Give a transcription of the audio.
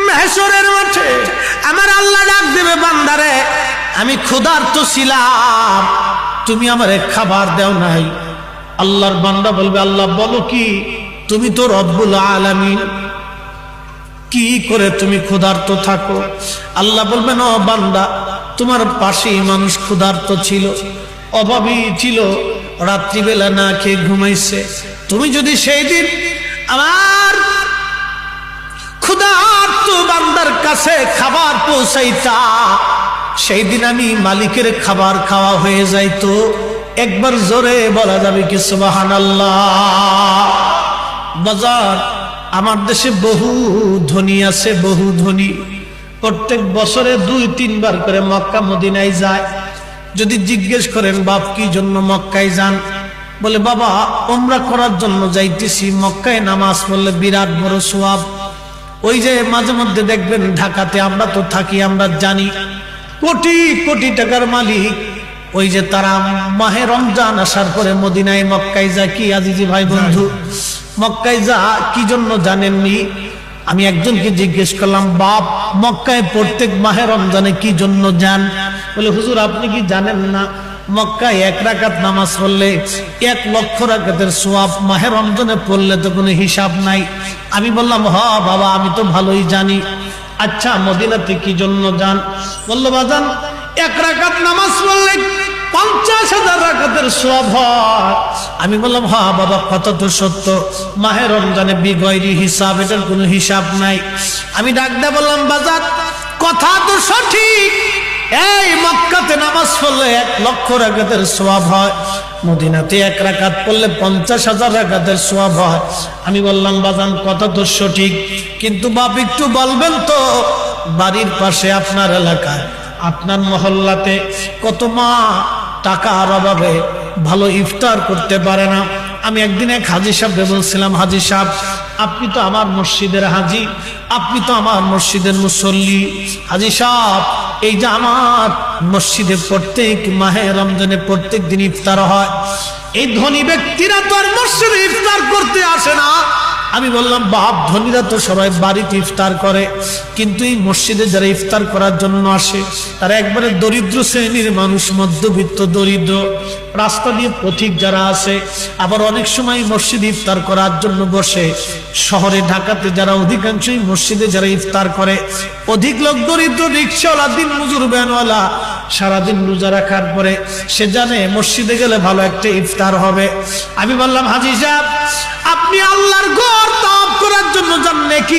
মাহশরের মাঠে আমার আল্লাহ ডাক দেবে, বান্দারে আমি ক্ষুধার্ত ছিলাম, তুমি আমারে খাবার দাও নাই। আল্লাহর বান্দা বলবে, আল্লাহ বলো কি? তুমি তো রব্বুল আলামিন, কি করে তুমি ক্ষুধার্ত থাকো? আল্লাহ বলবেন, ও বান্দা, তোমার পাশেই মানুষ ক্ষুধার্ত ছিল, অভাবী ছিল, রাত্রিবেলা না খেয়ে ঘুমাইছে। তুমি যদি সেই দিন আমার ক্ষুধার্ত বান্দার কাছে খাবার পৌঁছাইতা, সেই দিন আমি মালিকের খাবার খাওয়া হয়ে যাইতো। একবার জোরে বলা যাবে কি সুবহানাল্লাহ? বাজার, আমার দেশে বহু ধনী আছে, বহু ধনী, প্রত্যেক বছরে 2-3 বার করে মক্কা মদিনায় যায়। যদি জিজ্ঞেস করেন, বাপ কি জন্য মক্কায় যান? বলে, বাবা উমরা করার জন্য যাইতেছি। মক্কায় নামাজ পড়লে বিরাট বড় সওয়াব। ওই যে মাঝে মধ্যে দেখবেন ঢাকাতে, আমরা তো থাকি, আমরা জানি কোটি কোটি টাকার মালিক, ওই যে তারা মাহে রমজান আসার পরে মদিনায় মক্কায় যায়। কি আজিজি ভাই বন্ধু, মক্কায় যা কি জন্য জানেননি? আমি একজনকে জিজ্ঞেস করলাম, বাপ মক্কায় প্রত্যেক মাহে রমজানে কি জন্য যান? বলে, হুজুর আপনি কি জানেন না, মক্কায় 1 রাকাত নামাজ পড়লে 1 লক্ষ রাকাতের সওয়াব, মাহে রমজানে পড়লে তো কোনো হিসাব নাই। আমি বললাম, হ বাবা আমি তো ভালোই জানি। আচ্ছা মদিনাতে কি জন্য যান? বলল, বাজান 1 রাকাত নামাজ পড়লে 50,000 রাকাতের সওয়াব হয়। আমি বললাম, হ্যাঁ বাবা কথা তো সত্য, মাহে রমজানে বিগয়রি হিসাব, এটার কোনো হিসাব নাই। আমি ডাক দিয়ে বললাম, বাজার কথা তো সঠিক, এই মক্কাতে নামাজ পড়লে 1 লক্ষ রাকাতের সওয়াব হয়, মদিনাতে 1 রাকাত পড়লে 50,000 রাকাতের সওয়াব হয়। আমি বললাম, বাজান কথা তো সঠিক, কিন্তু বাপ একটু বলবেন তো, বাড়ির পাশে আপনার এলাকায়, আপনার মহল্লাতে কত মা টাকার অভাবে ভালো ইফতার করতে পারে না। আমি একদিন এক হাজী সাহেবকে বলছিলাম, হাজী সাহেব আপনি তো আমার মসজিদের হাজী, আপনি তো আমার মসজিদের মুসল্লি, হাজী সাহেব এই যে আমার মসজিদে প্রত্যেক মাহে রমজানে প্রত্যেক দিন ইফতার হয়, এই ধনী ব্যক্তিরা তো আর মসজিদে ইফতার করতে আসে না। আমি বললাম, বাপ ধনীরা তো সবাই বাড়িতে ইফতার করে, কিন্তু এই মসজিদে যারা ইফতার করার জন্য আসে তারা একবারে দরিদ্র শ্রেণীর মানুষ, মধ্যবিত্ত দরিদ্র, রাস্তা দিয়ে পথিক যারা আছে। আবার অনেক সময় মসজিদে ইফতার করার জন্য বসে শহরে ঢাকাতে যারা অধিকাংশই মসজিদে যারা ইফতার করে, অধিক লোক দরিদ্র, রিক্সাওয়ালা, দিন মজুর, ভ্যানওয়ালা, সারাদিন রোজা রাখার পরে সে জানে মসজিদে গেলে ভালো একটা ইফতার হবে। আমি বললাম, হাজী সাহেব আপনি আল্লাহর ঘর তাওয়াফ করার জন্য যান নাকি?